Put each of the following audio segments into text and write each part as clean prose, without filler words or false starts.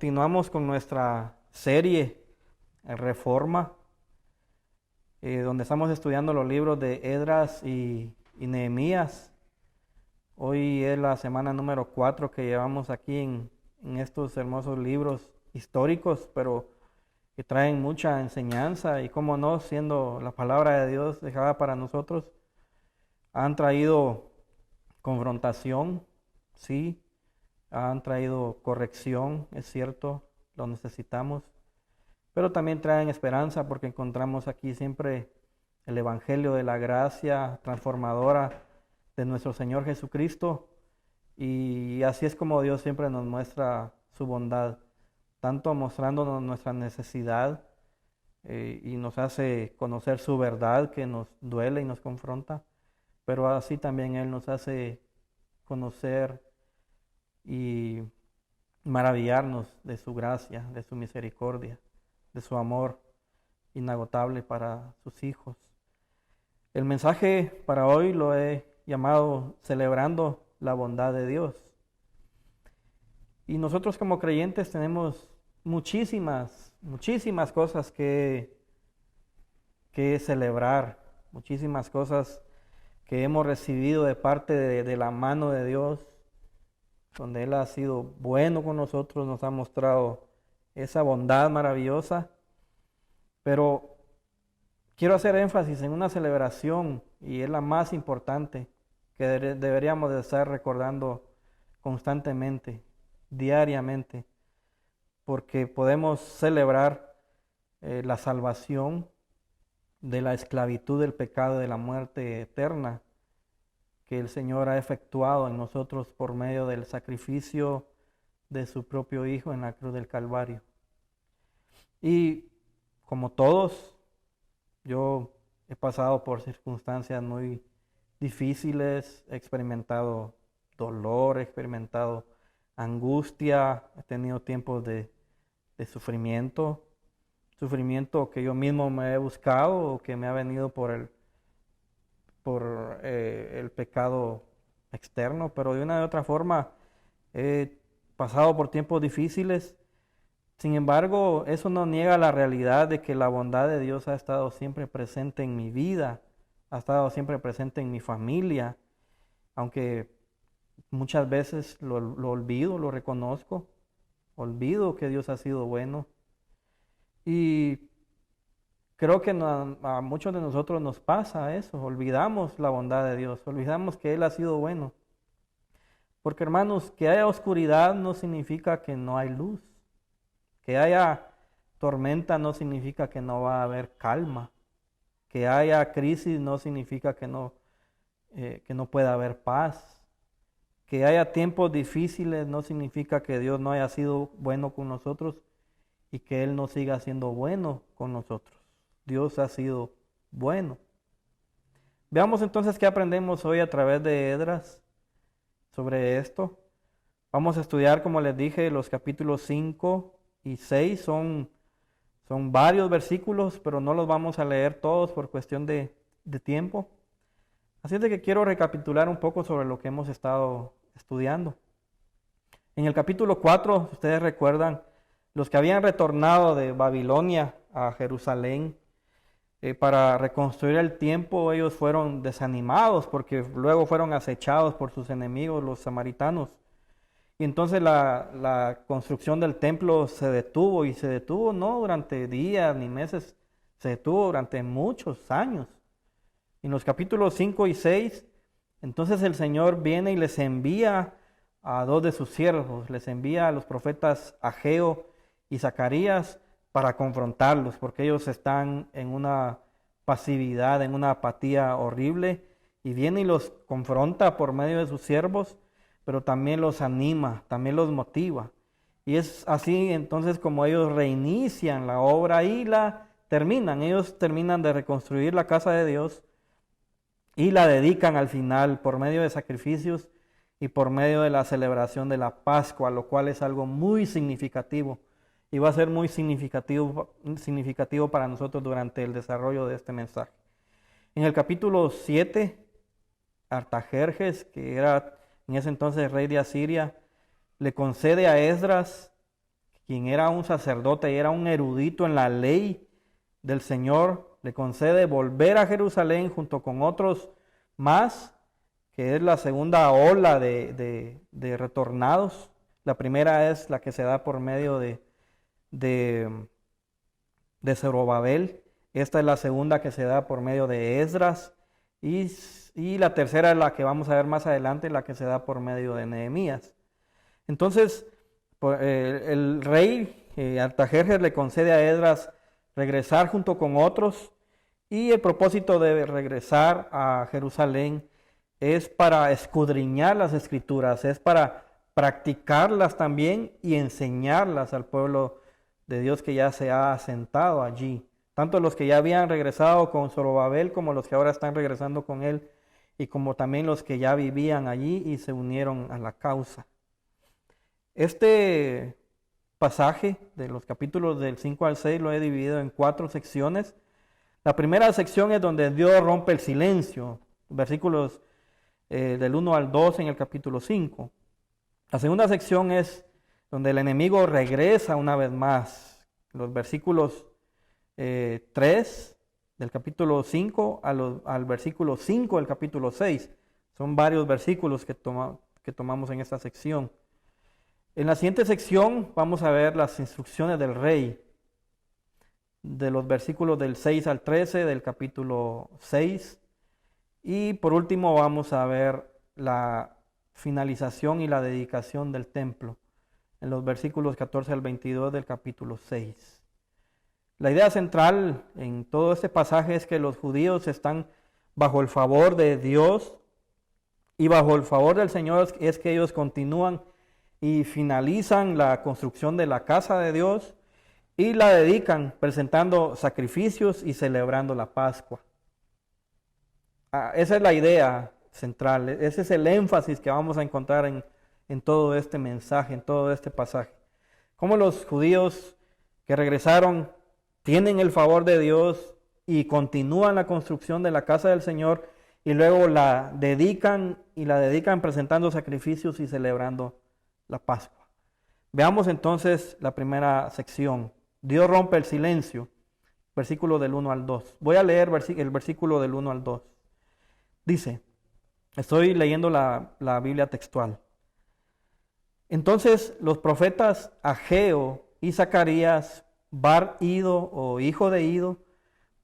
Continuamos con nuestra serie Reforma, donde estamos estudiando los libros de Esdras y Nehemías. Hoy es la semana número 4 que llevamos aquí en estos hermosos libros históricos, pero que traen mucha enseñanza y, como no, siendo la palabra de Dios dejada para nosotros, han traído confrontación, sí, han traído corrección, es cierto, lo necesitamos, pero también traen esperanza porque encontramos aquí siempre el Evangelio de la gracia transformadora de nuestro Señor Jesucristo, y así es como Dios siempre nos muestra su bondad, tanto mostrándonos nuestra necesidad y nos hace conocer su verdad que nos duele y nos confronta, pero así también Él nos hace conocer y maravillarnos de su gracia, de su misericordia, de su amor inagotable para sus hijos. El mensaje para hoy lo he llamado Celebrando la bondad de Dios. Y nosotros como creyentes tenemos muchísimas cosas que celebrar, muchísimas cosas que hemos recibido de parte de la mano de Dios, donde Él ha sido bueno con nosotros, nos ha mostrado esa bondad maravillosa. Pero quiero hacer énfasis en una celebración, y es la más importante, que deberíamos de estar recordando constantemente, diariamente, porque podemos celebrar la salvación de la esclavitud del pecado, de la muerte eterna, que el Señor ha efectuado en nosotros por medio del sacrificio de su propio Hijo en la cruz del Calvario. Y como todos, yo he pasado por circunstancias muy difíciles, he experimentado dolor, he experimentado angustia, he tenido tiempos de sufrimiento que yo mismo me he buscado o que me ha venido por el pecado externo, pero de una u otra forma he pasado por tiempos difíciles. Sin embargo, eso no niega la realidad de que la bondad de Dios ha estado siempre presente en mi vida, ha estado siempre presente en mi familia, aunque muchas veces lo olvido, lo reconozco, olvido que Dios ha sido bueno. Y creo que a muchos de nosotros nos pasa eso, olvidamos la bondad de Dios, olvidamos que Él ha sido bueno. Porque, hermanos, que haya oscuridad no significa que no hay luz. Que haya tormenta no significa que no va a haber calma. Que haya crisis no significa que no pueda haber paz. Que haya tiempos difíciles no significa que Dios no haya sido bueno con nosotros y que Él no siga siendo bueno con nosotros. Dios ha sido bueno. Veamos entonces qué aprendemos hoy a través de Esdras sobre esto. Vamos a estudiar, como les dije, los capítulos 5 y 6. Son varios versículos, pero no los vamos a leer todos por cuestión de tiempo. Así es de que quiero recapitular un poco sobre lo que hemos estado estudiando. En el capítulo 4, ustedes recuerdan, los que habían retornado de Babilonia a Jerusalén para reconstruir el templo, ellos fueron desanimados porque luego fueron acechados por sus enemigos, los samaritanos. Y entonces la construcción del templo se detuvo, y se detuvo no durante días ni meses, se detuvo durante muchos años. En los capítulos 5 y 6, entonces el Señor viene y les envía a dos de sus siervos, les envía a los profetas Ageo y Zacarías para confrontarlos, porque ellos están en una pasividad, en una apatía horrible, y viene y los confronta por medio de sus siervos, pero también los anima, también los motiva. Y es así entonces como ellos reinician la obra y la terminan. Ellos terminan de reconstruir la casa de Dios y la dedican al final por medio de sacrificios y por medio de la celebración de la Pascua, lo cual es algo muy significativo y va a ser muy significativo para nosotros durante el desarrollo de este mensaje. En el capítulo 7, Artajerjes, que era en ese entonces rey de Asiria, le concede a Esdras, quien era un sacerdote y era un erudito en la ley del Señor, le concede volver a Jerusalén junto con otros más, que es la segunda ola de retornados. La primera es la que se da por medio de Zorobabel. Esta es la segunda que se da por medio de Esdras. Y la tercera es la que vamos a ver más adelante, la que se da por medio de Nehemías. Entonces, el rey Artajerjes le concede a Esdras regresar junto con otros, y el propósito de regresar a Jerusalén es para escudriñar las escrituras, es para practicarlas también y enseñarlas al pueblo de Dios que ya se ha asentado allí. Tanto los que ya habían regresado con Zorobabel como los que ahora están regresando con él, y como también los que ya vivían allí y se unieron a la causa. Este pasaje de los capítulos del 5 al 6 lo he dividido en 4 secciones. La primera sección es donde Dios rompe el silencio, versículos del 1 al 2 en el capítulo 5. La segunda sección es donde el enemigo regresa una vez más, los versículos 3 del capítulo 5 al versículo 5 del capítulo 6. Son varios versículos que tomamos en esta sección. En la siguiente sección vamos a ver las instrucciones del rey, de los versículos del 6 al 13 del capítulo 6. Y por último vamos a ver la finalización y la dedicación del templo, en los versículos 14 al 22 del capítulo 6. La idea central en todo este pasaje es que los judíos están bajo el favor de Dios, y bajo el favor del Señor es que ellos continúan y finalizan la construcción de la casa de Dios y la dedican presentando sacrificios y celebrando la Pascua. Esa es la idea central, ese es el énfasis que vamos a encontrar en todo este mensaje, en todo este pasaje. Cómo los judíos que regresaron tienen el favor de Dios y continúan la construcción de la casa del Señor, y luego la dedican presentando sacrificios y celebrando la Pascua. Veamos entonces la primera sección. Dios rompe el silencio, versículo del 1 al 2. Voy a leer el versículo del 1 al 2. Dice, estoy leyendo la Biblia textual. Entonces los profetas Ageo y Zacarías, Bar Ido o hijo de Ido,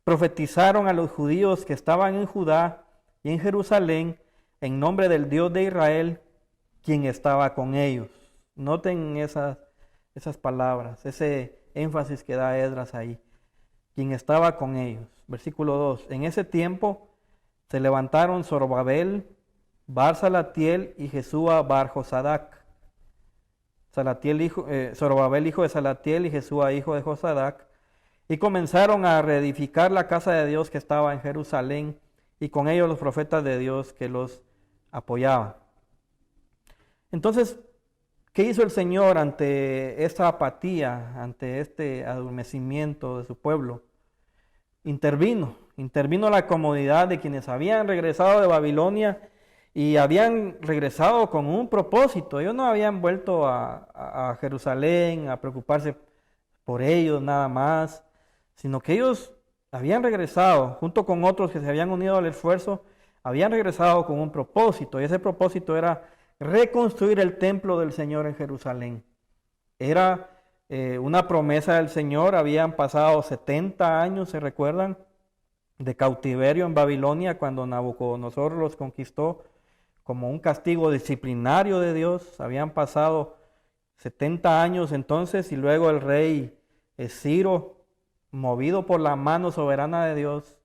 profetizaron a los judíos que estaban en Judá y en Jerusalén en nombre del Dios de Israel, quien estaba con ellos. Noten esas palabras, ese énfasis que da Esdras ahí. Quien estaba con ellos. Versículo 2. En ese tiempo se levantaron Zorobabel, Bar Salatiel y Jesúa Bar Josadac. Zorobabel hijo de Salatiel y Jesúa hijo de Josadac, y comenzaron a reedificar la casa de Dios que estaba en Jerusalén, y con ellos los profetas de Dios que los apoyaban. Entonces, ¿qué hizo el Señor ante esta apatía, ante este adormecimiento de su pueblo? Intervino la comodidad de quienes habían regresado de Babilonia y habían regresado con un propósito. Ellos no habían vuelto a Jerusalén a preocuparse por ellos nada más, sino que ellos habían regresado junto con otros que se habían unido al esfuerzo, habían regresado con un propósito, y ese propósito era reconstruir el templo del Señor en Jerusalén. Era una promesa del Señor. Habían pasado 70 años, ¿se recuerdan?, de cautiverio en Babilonia, cuando Nabucodonosor los conquistó como un castigo disciplinario de Dios. Habían pasado 70 años entonces, y luego el rey Ciro, movido por la mano soberana de Dios,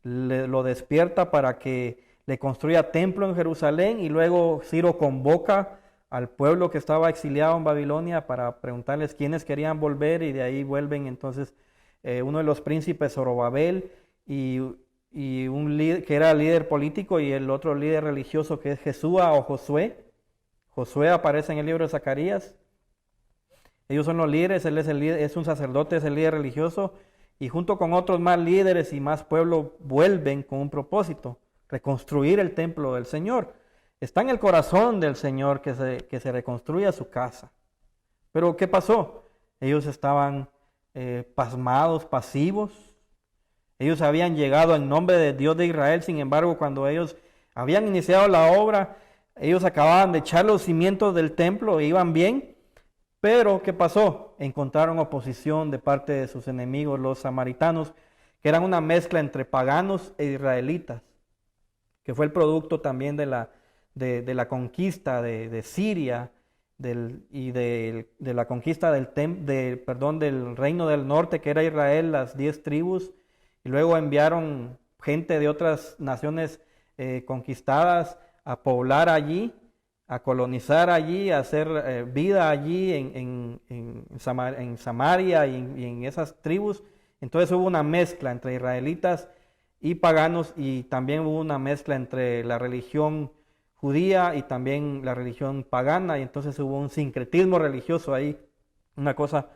lo despierta para que le construya templo en Jerusalén, y luego Ciro convoca al pueblo que estaba exiliado en Babilonia para preguntarles quiénes querían volver, y de ahí vuelven entonces uno de los príncipes, Zorobabel, y un líder que era líder político, y el otro líder religioso que es Jesúa o Josué. Josué aparece en el libro de Zacarías. Ellos son los líderes, él es el líder, es un sacerdote, es el líder religioso, y junto con otros más líderes y más pueblo vuelven con un propósito: reconstruir el templo del Señor. Está en el corazón del Señor que se reconstruya su casa. Pero ¿qué pasó? Ellos estaban pasmados, pasivos. Ellos habían llegado en nombre de Dios de Israel. Sin embargo, cuando ellos habían iniciado la obra, ellos acababan de echar los cimientos del templo e iban bien. Pero, ¿qué pasó? Encontraron oposición de parte de sus enemigos, los samaritanos, que eran una mezcla entre paganos e israelitas, que fue el producto también de la conquista de Siria de la conquista del reino del norte, que era Israel, las 10 tribus, y luego enviaron gente de otras naciones conquistadas a poblar allí, a colonizar allí, a hacer vida allí en Samaria y en esas tribus. Entonces hubo una mezcla entre israelitas y paganos, y también hubo una mezcla entre la religión judía y también la religión pagana, y entonces hubo un sincretismo religioso ahí, una cosa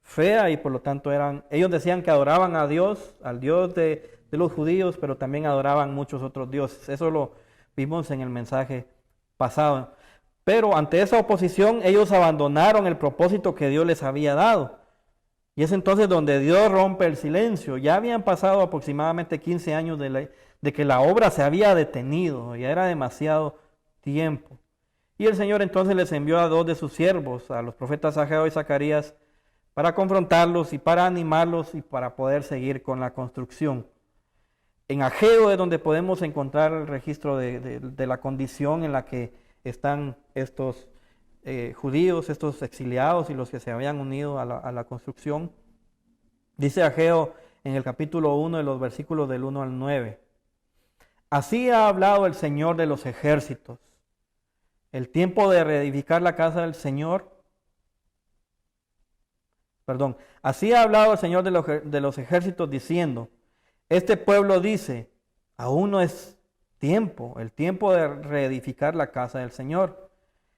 fea, y por lo tanto ellos decían que adoraban a Dios, al Dios de los judíos, pero también adoraban muchos otros dioses. Eso lo vimos en el mensaje pasado. Pero ante esa oposición, ellos abandonaron el propósito que Dios les había dado. Y es entonces donde Dios rompe el silencio. Ya habían pasado aproximadamente 15 años de que la obra se había detenido, ya era demasiado tiempo. Y el Señor entonces les envió a 2 de sus siervos, a los profetas Ageo y Zacarías, para confrontarlos y para animarlos y para poder seguir con la construcción. En Ageo es donde podemos encontrar el registro de la condición en la que están estos judíos, estos exiliados y los que se habían unido a la construcción. Dice Ageo en el capítulo 1 de los versículos del 1 al 9. Así ha hablado el Señor de los ejércitos. El tiempo de reedificar la casa del Señor. Así ha hablado el Señor de los ejércitos diciendo, este pueblo dice, aún no es tiempo, el tiempo de reedificar la casa del Señor.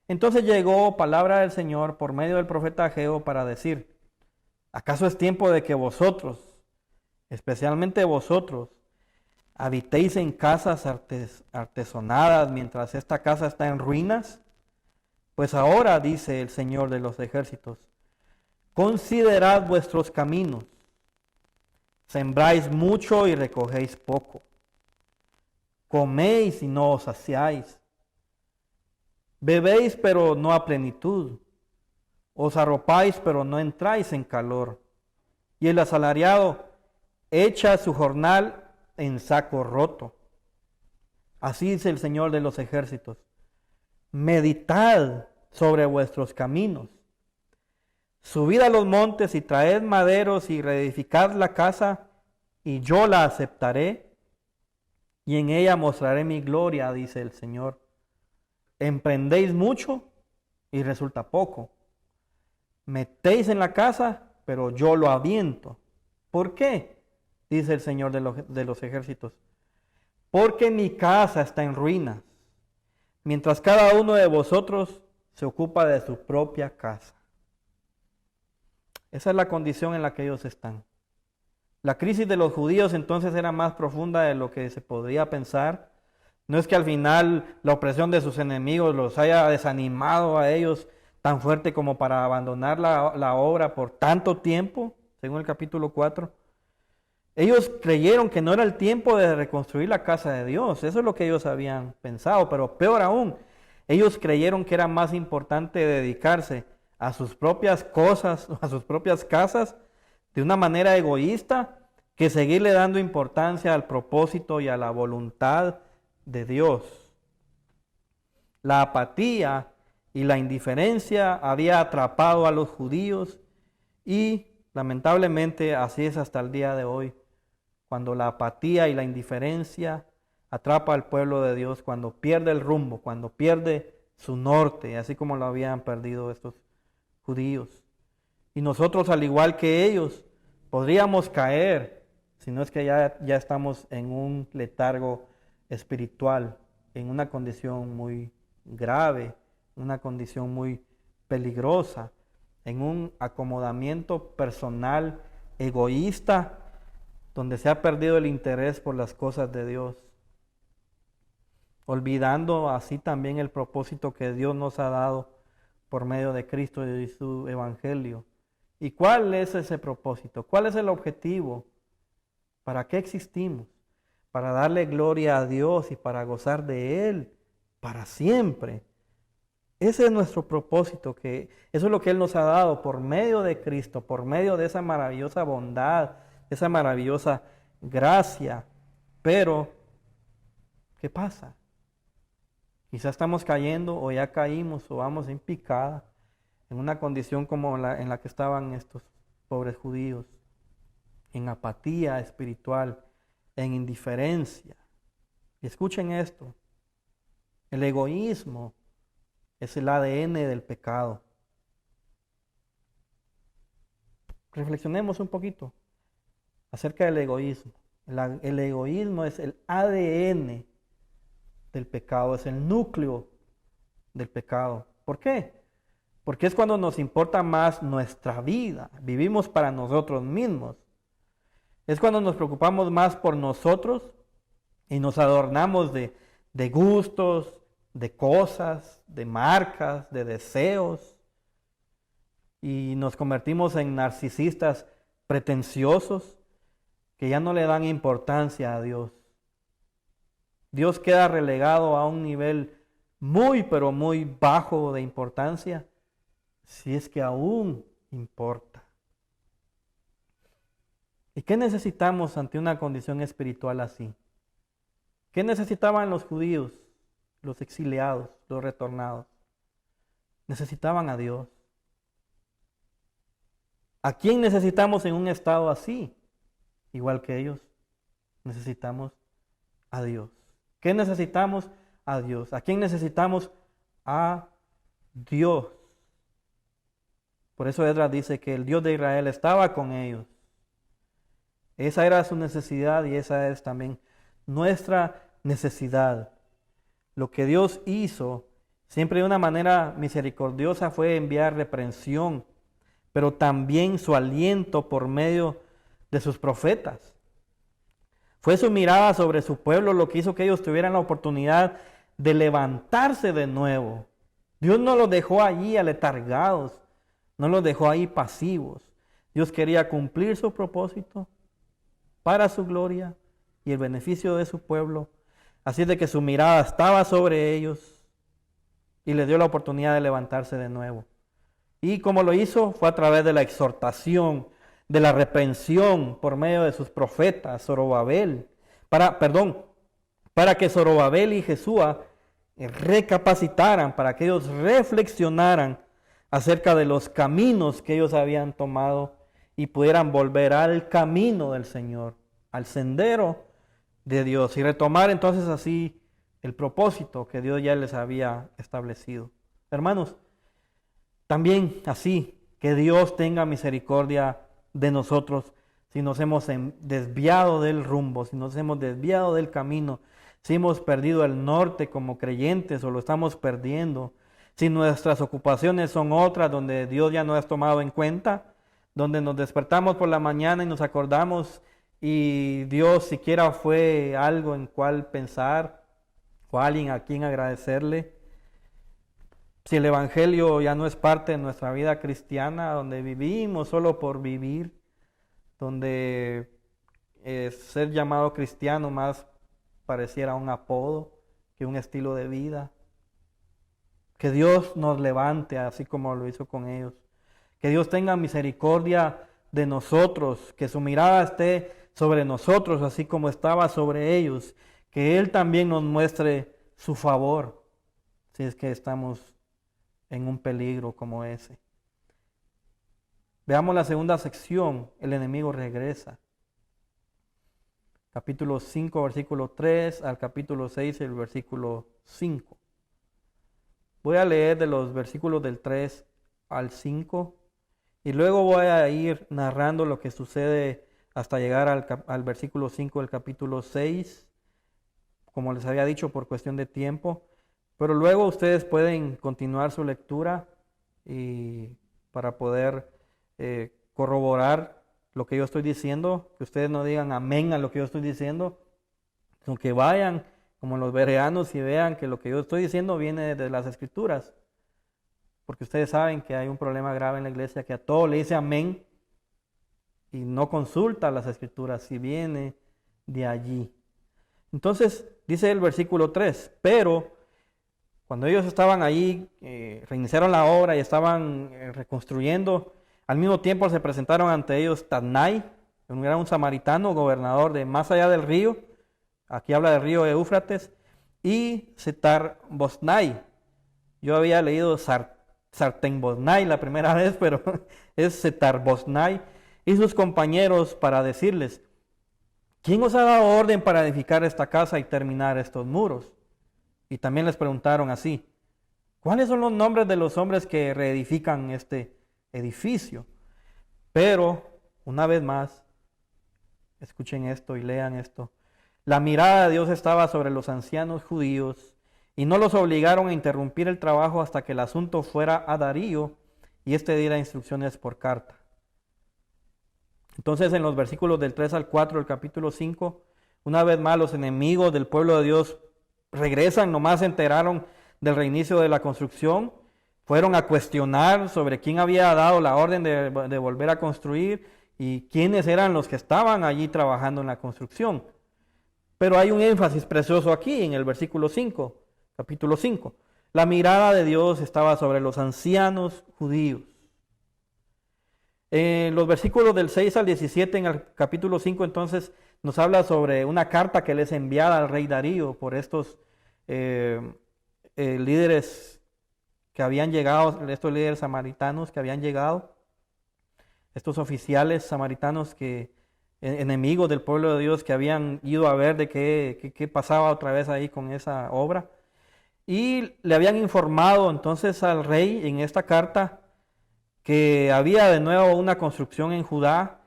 Entonces llegó palabra del Señor por medio del profeta Ageo para decir, ¿acaso es tiempo de que vosotros, especialmente vosotros, habitéis en casas artesonadas mientras esta casa está en ruinas? Pues ahora, dice el Señor de los ejércitos, considerad vuestros caminos, sembráis mucho y recogéis poco, coméis y no os saciáis, bebéis pero no a plenitud, os arropáis pero no entráis en calor, y el asalariado echa su jornal en saco roto. Así dice el Señor de los ejércitos, meditad sobre vuestros caminos, subid a los montes y traed maderos y reedificad la casa, y yo la aceptaré, y en ella mostraré mi gloria, dice el Señor. Emprendéis mucho y resulta poco. Metéis en la casa, pero yo lo aviento. ¿Por qué? Dice el Señor de los ejércitos. Porque mi casa está en ruinas, mientras cada uno de vosotros se ocupa de su propia casa. Esa es la condición en la que ellos están. La crisis de los judíos entonces era más profunda de lo que se podría pensar. No es que al final la opresión de sus enemigos los haya desanimado a ellos tan fuerte como para abandonar la obra por tanto tiempo, según el capítulo 4. Ellos creyeron que no era el tiempo de reconstruir la casa de Dios. Eso es lo que ellos habían pensado, pero peor aún, ellos creyeron que era más importante dedicarse a sus propias cosas, a sus propias casas, de una manera egoísta, que seguirle dando importancia al propósito y a la voluntad de Dios. La apatía y la indiferencia había atrapado a los judíos y lamentablemente así es hasta el día de hoy. Cuando la apatía y la indiferencia atrapa al pueblo de Dios, cuando pierde el rumbo, cuando pierde su norte, así como lo habían perdido estos judíos. Y nosotros, al igual que ellos, podríamos caer, si no es que ya estamos en un letargo espiritual, en una condición muy grave, una condición muy peligrosa, en un acomodamiento personal egoísta, donde se ha perdido el interés por las cosas de Dios, olvidando así también el propósito que Dios nos ha dado por medio de Cristo y su evangelio, ¿Y cuál es ese propósito? ¿Cuál es el objetivo? ¿Para qué existimos? Para darle gloria a Dios y para gozar de Él para siempre. Ese es nuestro propósito, que eso es lo que Él nos ha dado por medio de Cristo, por medio de esa maravillosa bondad, esa maravillosa gracia. Pero, ¿qué pasa? Quizás estamos cayendo o ya caímos o vamos en picada en una condición como en la que estaban estos pobres judíos, en apatía espiritual, en indiferencia. Y escuchen esto, el egoísmo es el ADN del pecado. Reflexionemos un poquito acerca del egoísmo. El egoísmo es el ADN del pecado, es el núcleo del pecado. ¿Por qué? Porque es cuando nos importa más nuestra vida, vivimos para nosotros mismos. Es cuando nos preocupamos más por nosotros y nos adornamos de gustos, de cosas, de marcas, de deseos. Y nos convertimos en narcisistas pretenciosos que ya no le dan importancia a Dios. Dios queda relegado a un nivel muy, pero muy bajo de importancia, si es que aún importa. ¿Y qué necesitamos ante una condición espiritual así? ¿Qué necesitaban los judíos, los exiliados, los retornados? Necesitaban a Dios. ¿A quién necesitamos en un estado así? Igual que ellos, necesitamos a Dios. ¿Qué necesitamos? A Dios. ¿A quién necesitamos? A Dios. Por eso Esdras dice que el Dios de Israel estaba con ellos. Esa era su necesidad y esa es también nuestra necesidad. Lo que Dios hizo, siempre de una manera misericordiosa, fue enviar reprensión, pero también su aliento por medio de sus profetas. Fue su mirada sobre su pueblo lo que hizo que ellos tuvieran la oportunidad de levantarse de nuevo. Dios no los dejó allí aletargados, no los dejó ahí pasivos. Dios quería cumplir su propósito para su gloria y el beneficio de su pueblo. Así de que su mirada estaba sobre ellos y les dio la oportunidad de levantarse de nuevo. Y como lo hizo fue a través de la exhortación, de la reprensión por medio de sus profetas, Zorobabel, para que Zorobabel y Jesúa recapacitaran, para que ellos reflexionaran acerca de los caminos que ellos habían tomado y pudieran volver al camino del Señor, al sendero de Dios y retomar entonces así el propósito que Dios ya les había establecido. Hermanos, también así que Dios tenga misericordia de nosotros si nos hemos desviado del rumbo, si nos hemos desviado del camino, si hemos perdido el norte como creyentes o lo estamos perdiendo, si nuestras ocupaciones son otras donde Dios ya no has tomado en cuenta, donde nos despertamos por la mañana y nos acordamos y Dios siquiera fue algo en cual pensar o alguien a quien agradecerle. Si el Evangelio ya no es parte de nuestra vida cristiana, donde vivimos solo por vivir, donde ser llamado cristiano más pareciera un apodo que un estilo de vida. Que Dios nos levante así como lo hizo con ellos. Que Dios tenga misericordia de nosotros, que su mirada esté sobre nosotros así como estaba sobre ellos. Que Él también nos muestre su favor si es que estamos en un peligro como ese. Veamos la segunda sección, el enemigo regresa. Capítulo 5, versículo 3 al capítulo 6, el versículo 5. Voy a leer de los versículos del 3 al 5 y luego voy a ir narrando lo que sucede hasta llegar al versículo 5 del capítulo 6, como les había dicho por cuestión de tiempo. Pero luego ustedes pueden continuar su lectura y para poder corroborar lo que yo estoy diciendo, que ustedes no digan amén a lo que yo estoy diciendo, sino que vayan como los bereanos y vean que lo que yo estoy diciendo viene de las Escrituras. porque ustedes saben que hay un problema grave en la iglesia, que a todo le dice amén y no consulta las escrituras si viene de allí. Entonces, dice el versículo 3, pero cuando ellos estaban allí, reiniciaron la obra y estaban reconstruyendo, al mismo tiempo se presentaron ante ellos Tatnai, era un samaritano, gobernador de más allá del río, aquí habla del río Éufrates, y Setar-Boznai. Yo había leído Sarten-Boznai la primera vez, pero es Setar-Boznai, y sus compañeros para decirles, ¿quién os ha dado orden para edificar esta casa y terminar estos muros? Y también les preguntaron así, ¿cuáles son los nombres de los hombres que reedifican este edificio? Pero, una vez más, escuchen esto y lean esto. La mirada de Dios estaba sobre los ancianos judíos y no los obligaron a interrumpir el trabajo hasta que el asunto fuera a Darío y éste diera instrucciones por carta. Entonces, en los versículos del 3 al 4 del capítulo 5, una vez más los enemigos del pueblo de Dios regresan, nomás se enteraron del reinicio de la construcción, fueron a cuestionar sobre quién había dado la orden de volver a construir y quiénes eran los que estaban allí trabajando en la construcción. Pero hay un énfasis precioso aquí en el versículo 5, capítulo 5. La mirada de Dios estaba sobre los ancianos judíos. En los versículos del 6 al 17 en el capítulo 5 entonces nos habla sobre una carta que les enviada al rey Darío por estos líderes que habían llegado, estos líderes samaritanos que habían llegado, estos oficiales samaritanos enemigos del pueblo de Dios que habían ido a ver de qué pasaba otra vez ahí con esa obra. Y le habían informado entonces al rey en esta carta que había de nuevo una construcción en Judá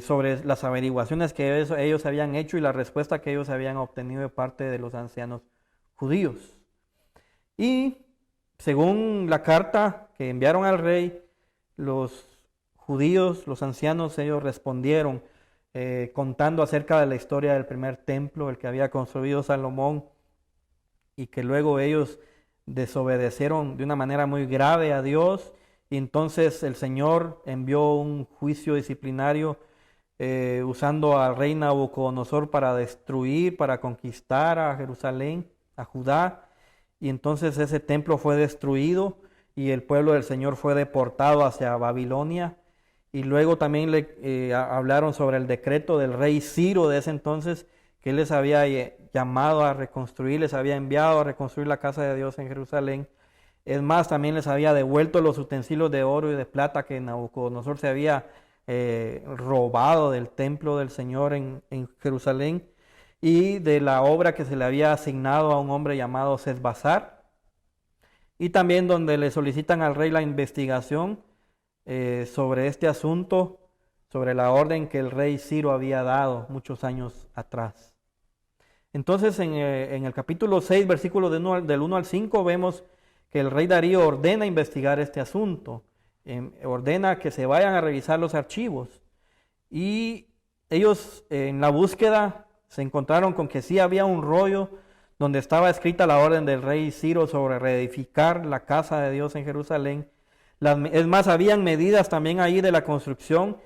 sobre las averiguaciones que ellos habían hecho y la respuesta que ellos habían obtenido de parte de los ancianos judíos. Y según la carta que enviaron al rey, los judíos, los ancianos, ellos respondieron contando acerca de la historia del primer templo, el que había construido Salomón, y que luego ellos desobedecieron de una manera muy grave a Dios, y entonces el Señor envió un juicio disciplinario usando al rey Nabucodonosor para destruir, para conquistar a Jerusalén, a Judá, y entonces ese templo fue destruido y el pueblo del Señor fue deportado hacia Babilonia. Y luego también le hablaron sobre el decreto del rey Ciro de ese entonces, que él les había llamado a reconstruir, les había enviado a reconstruir la casa de Dios en Jerusalén. Es más, también les había devuelto los utensilios de oro y de plata que Nabucodonosor se había robado del templo del Señor en Jerusalén, y de la obra que se le había asignado a un hombre llamado Sesbazar, y también donde le solicitan al rey la investigación sobre este asunto, sobre la orden que el rey Ciro había dado muchos años atrás. Entonces en el capítulo 6, versículos del 1 al 5, vemos que el rey Darío ordena investigar este asunto, ordena que se vayan a revisar los archivos, y ellos en la búsqueda se encontraron con que sí había un rollo donde estaba escrita la orden del rey Ciro sobre reedificar la casa de Dios en Jerusalén. Es más, habían medidas también ahí de la construcción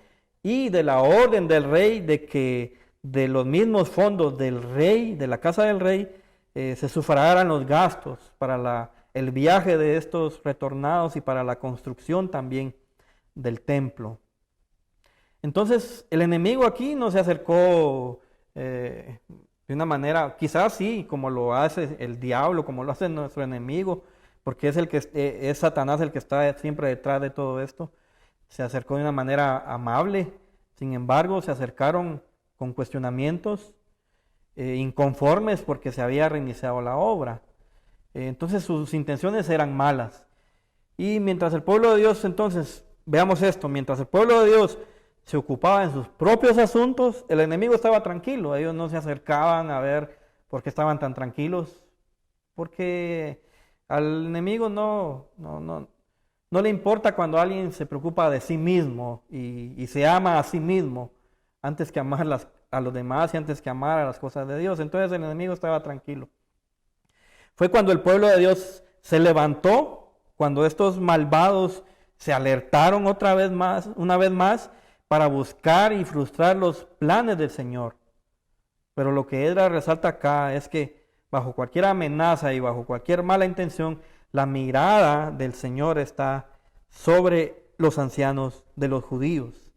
y de la orden del rey de que de los mismos fondos del rey, de la casa del rey, se sufragaran los gastos para el viaje de estos retornados y para la construcción también del templo. Entonces, el enemigo aquí no se acercó de una manera, quizás sí, como lo hace el diablo, como lo hace nuestro enemigo, porque es Satanás el que está siempre detrás de todo esto. Se acercó de una manera amable, sin embargo, se acercaron con cuestionamientos, inconformes porque se había reiniciado la obra. Entonces sus intenciones eran malas. Y mientras el pueblo de Dios, entonces, veamos esto, mientras el pueblo de Dios se ocupaba en sus propios asuntos, el enemigo estaba tranquilo. Ellos no se acercaban a ver por qué estaban tan tranquilos, porque al enemigo no le importa cuando alguien se preocupa de sí mismo y se ama a sí mismo antes que amar a los demás y antes que amar a las cosas de Dios. Entonces el enemigo estaba tranquilo. Fue cuando el pueblo de Dios se levantó cuando estos malvados se alertaron una vez más, para buscar y frustrar los planes del Señor. Pero lo que Esdras resalta acá es que bajo cualquier amenaza y bajo cualquier mala intención, la mirada del Señor está sobre los ancianos de los judíos.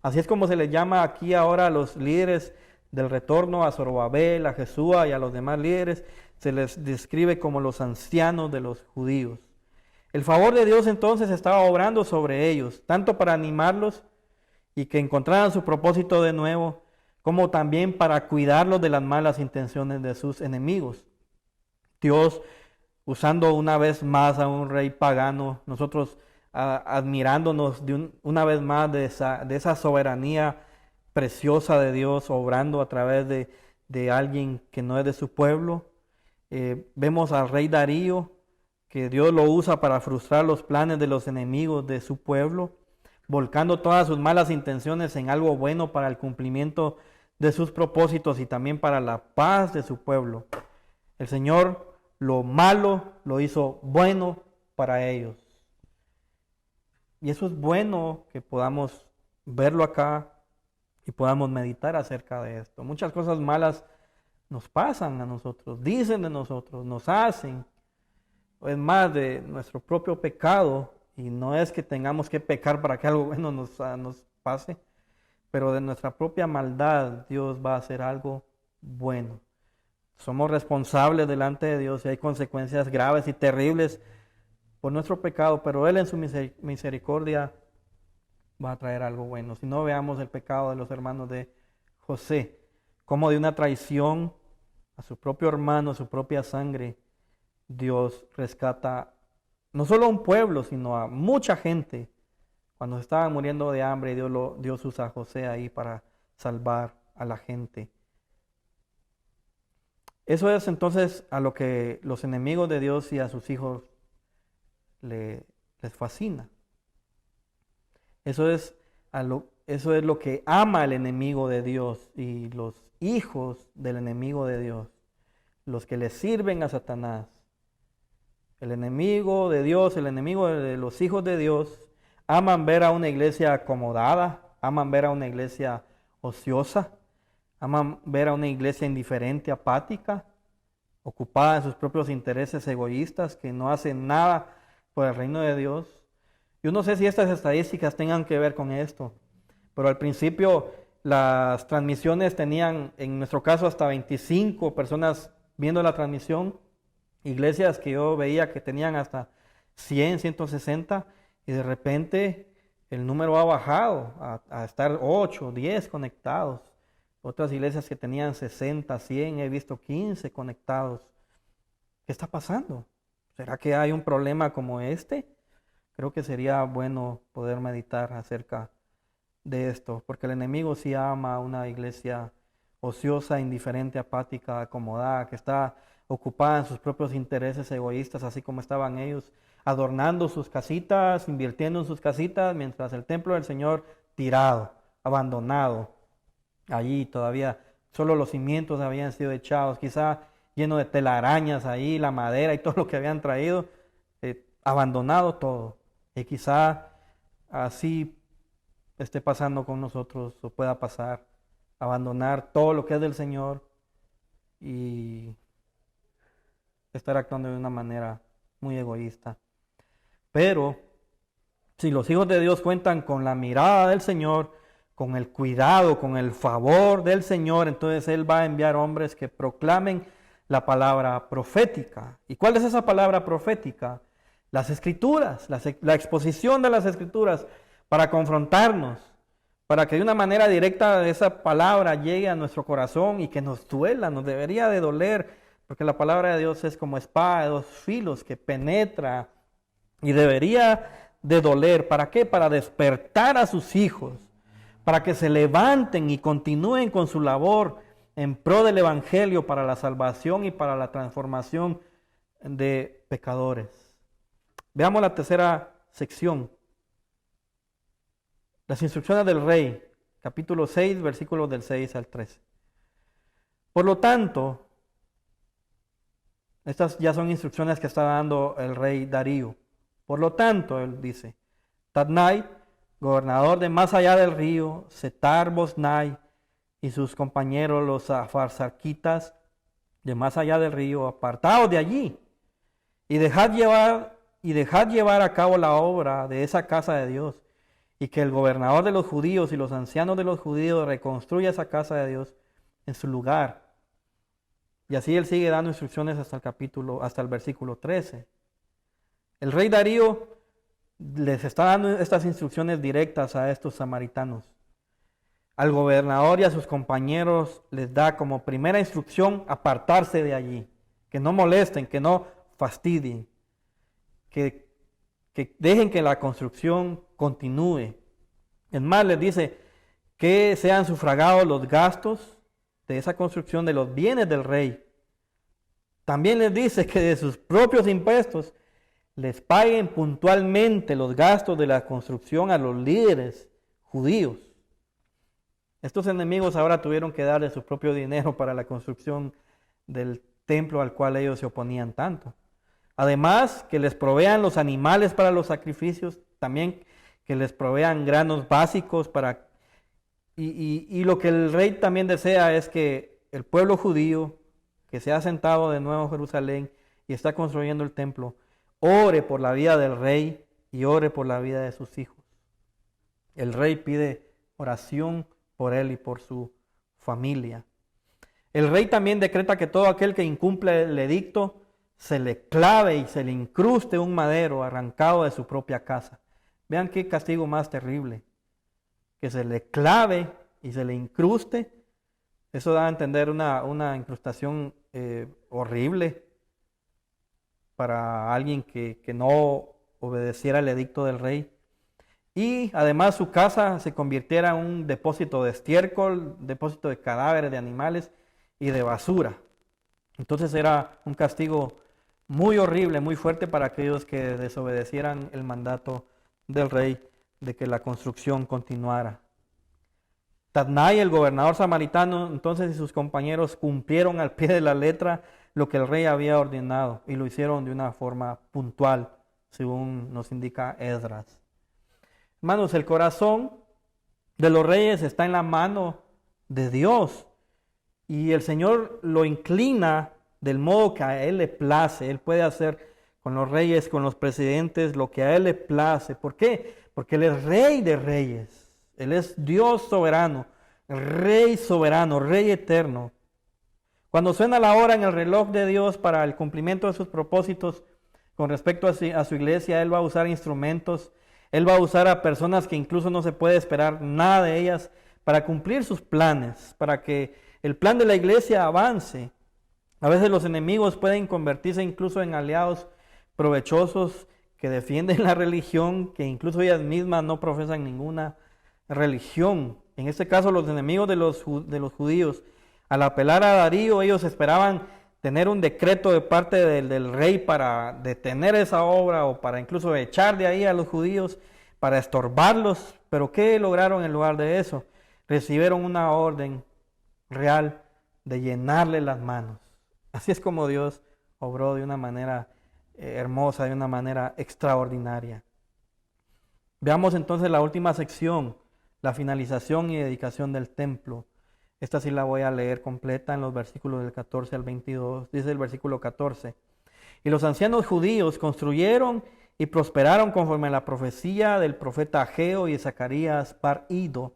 Así es como se les llama aquí ahora a los líderes del retorno, a Zorobabel, a Jesúa y a los demás líderes, se les describe como los ancianos de los judíos. El favor de Dios entonces estaba obrando sobre ellos, tanto para animarlos y que encontraran su propósito de nuevo, como también para cuidarlos de las malas intenciones de sus enemigos. Dios, usando una vez más a un rey pagano, nosotros admirándonos una vez más de esa soberanía preciosa de Dios, obrando a través de alguien que no es de su pueblo. Vemos al rey Darío, que Dios lo usa para frustrar los planes de los enemigos de su pueblo, volcando todas sus malas intenciones en algo bueno para el cumplimiento de sus propósitos y también para la paz de su pueblo. El Señor lo malo lo hizo bueno para ellos. Y eso es bueno que podamos verlo acá y podamos meditar acerca de esto. Muchas cosas malas nos pasan a nosotros, dicen de nosotros, nos hacen. Es más de nuestro propio pecado, y no es que tengamos que pecar para que algo bueno nos pase, pero de nuestra propia maldad Dios va a hacer algo bueno. Somos responsables delante de Dios y hay consecuencias graves y terribles por nuestro pecado, pero Él en su misericordia va a traer algo bueno. Si no, veamos el pecado de los hermanos de José, como de una traición a su propio hermano, a su propia sangre, Dios rescata no solo a un pueblo, sino a mucha gente. Cuando estaban muriendo de hambre, Dios usa a José ahí para salvar a la gente. Eso es entonces a lo que los enemigos de Dios y a sus hijos les fascina. Eso es lo que ama el enemigo de Dios y los hijos del enemigo de Dios, los que le sirven a Satanás. El enemigo de Dios, el enemigo de los hijos de Dios, aman ver a una iglesia acomodada, aman ver a una iglesia ociosa, aman ver a una iglesia indiferente, apática, ocupada en sus propios intereses egoístas, que no hacen nada por el reino de Dios. Yo no sé si estas estadísticas tengan que ver con esto, pero al principio las transmisiones tenían, en nuestro caso, hasta 25 personas viendo la transmisión. Iglesias que yo veía que tenían hasta 100, 160, y de repente el número ha bajado a estar 8, 10 conectados. Otras iglesias que tenían 60, 100, he visto 15 conectados. ¿Qué está pasando? ¿Será que hay un problema como este? Creo que sería bueno poder meditar acerca de esto, porque el enemigo sí ama a una iglesia ociosa, indiferente, apática, acomodada, que está ocupada en sus propios intereses egoístas, así como estaban ellos, adornando sus casitas, invirtiendo en sus casitas, mientras el templo del Señor tirado, abandonado. Allí todavía solo los cimientos habían sido echados, quizá lleno de telarañas ahí, la madera y todo lo que habían traído, abandonado todo. Y quizá así esté pasando con nosotros, o pueda pasar, abandonar todo lo que es del Señor y estar actuando de una manera muy egoísta. Pero si los hijos de Dios cuentan con la mirada del Señor, con el cuidado, con el favor del Señor, entonces Él va a enviar hombres que proclamen la palabra profética. ¿Y cuál es esa palabra profética? Las Escrituras, la exposición de las Escrituras para confrontarnos, para que de una manera directa esa palabra llegue a nuestro corazón y que nos duela, nos debería de doler, porque la palabra de Dios es como espada de dos filos que penetra y debería de doler. ¿Para qué? Para despertar a sus hijos, para que se levanten y continúen con su labor en pro del Evangelio para la salvación y para la transformación de pecadores. Veamos la tercera sección. Las instrucciones del rey, capítulo 6, versículos del 6 al 13. Por lo tanto, estas ya son instrucciones que está dando el rey Darío. Por lo tanto, él dice, Tatnai, gobernador de más allá del río, Setar-Boznai y sus compañeros los farsarquitas de más allá del río, apartaos de allí y dejad llevar a cabo la obra de esa casa de Dios, y que el gobernador de los judíos y los ancianos de los judíos reconstruya esa casa de Dios en su lugar. Y así él sigue dando instrucciones hasta el versículo 13. El rey Darío les está dando estas instrucciones directas a estos samaritanos. Al gobernador y a sus compañeros les da como primera instrucción apartarse de allí, que no molesten, que no fastidien, que dejen que la construcción continúe. Es más, les dice que sean sufragados los gastos de esa construcción, de los bienes del rey. También les dice que de sus propios impuestos les paguen puntualmente los gastos de la construcción a los líderes judíos. Estos enemigos ahora tuvieron que darle su propio dinero para la construcción del templo al cual ellos se oponían tanto. Además, que les provean los animales para los sacrificios, también que les provean granos básicos y lo que el rey también desea es que el pueblo judío que se ha sentado de nuevo en Jerusalén y está construyendo el templo, ore por la vida del rey y ore por la vida de sus hijos. El rey pide oración por él y por su familia. El rey también decreta que todo aquel que incumple el edicto se le clave y se le incruste un madero arrancado de su propia casa. Vean qué castigo más terrible. Que se le clave y se le incruste. Eso da a entender una incrustación horrible para alguien que no obedeciera el edicto del rey. Y además su casa se convirtiera en un depósito de estiércol, depósito de cadáveres de animales y de basura. Entonces era un castigo muy horrible, muy fuerte para aquellos que desobedecieran el mandato del rey de que la construcción continuara. Tatnai, el gobernador samaritano, entonces y sus compañeros cumplieron al pie de la letra lo que el rey había ordenado y lo hicieron de una forma puntual, según nos indica Esdras. Hermanos, el corazón de los reyes está en la mano de Dios y el Señor lo inclina del modo que a Él le place. Él puede hacer con los reyes, con los presidentes, lo que a Él le place. ¿Por qué? Porque Él es Rey de reyes. Él es Dios soberano, Rey soberano, Rey eterno. Cuando suena la hora en el reloj de Dios para el cumplimiento de sus propósitos con respecto a su iglesia, Él va a usar instrumentos, Él va a usar a personas que incluso no se puede esperar nada de ellas para cumplir sus planes, para que el plan de la iglesia avance. A veces los enemigos pueden convertirse incluso en aliados provechosos que defienden la religión, que incluso ellas mismas no profesan ninguna religión. En este caso, los enemigos de los judíos, al apelar a Darío, ellos esperaban tener un decreto de parte del rey para detener esa obra o para incluso echar de ahí a los judíos, para estorbarlos. Pero ¿qué lograron en lugar de eso? Recibieron una orden real de llenarle las manos. Así es como Dios obró de una manera hermosa, de una manera extraordinaria. Veamos entonces la última sección, la finalización y dedicación del templo. Esta sí la voy a leer completa en los versículos del 14 al 22. Dice el versículo 14. Y los ancianos judíos construyeron y prosperaron conforme a la profecía del profeta Ageo y de Zacarías bar Ido,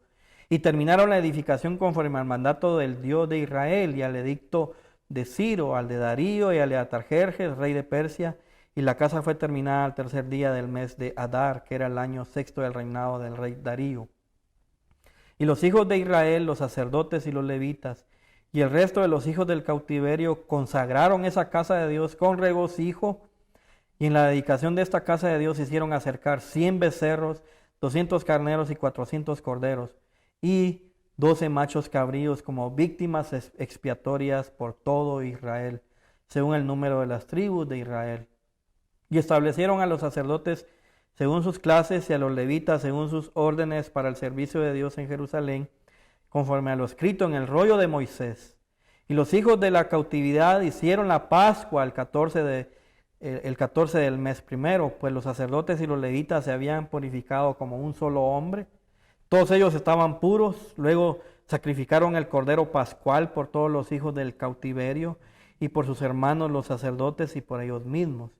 y terminaron la edificación conforme al mandato del Dios de Israel y al edicto de Ciro, al de Darío y al de Artajerjes, rey de Persia, y la casa fue terminada al tercer día del mes de Adar, que era el año sexto del reinado del rey Darío. Y los hijos de Israel, los sacerdotes y los levitas, y el resto de los hijos del cautiverio consagraron esa casa de Dios con regocijo, y en la dedicación de esta casa de Dios hicieron acercar 100 becerros, 200 carneros y 400 corderos, y 12 machos cabríos como víctimas expiatorias por todo Israel, según el número de las tribus de Israel. Y establecieron a los sacerdotes según sus clases y a los levitas según sus órdenes para el servicio de Dios en Jerusalén, conforme a lo escrito en el rollo de Moisés. Y los hijos de la cautividad hicieron la Pascua el 14 el 14 del mes primero, pues los sacerdotes y los levitas se habían purificado como un solo hombre. Todos ellos estaban puros, luego sacrificaron el cordero pascual por todos los hijos del cautiverio y por sus hermanos los sacerdotes y por ellos mismos.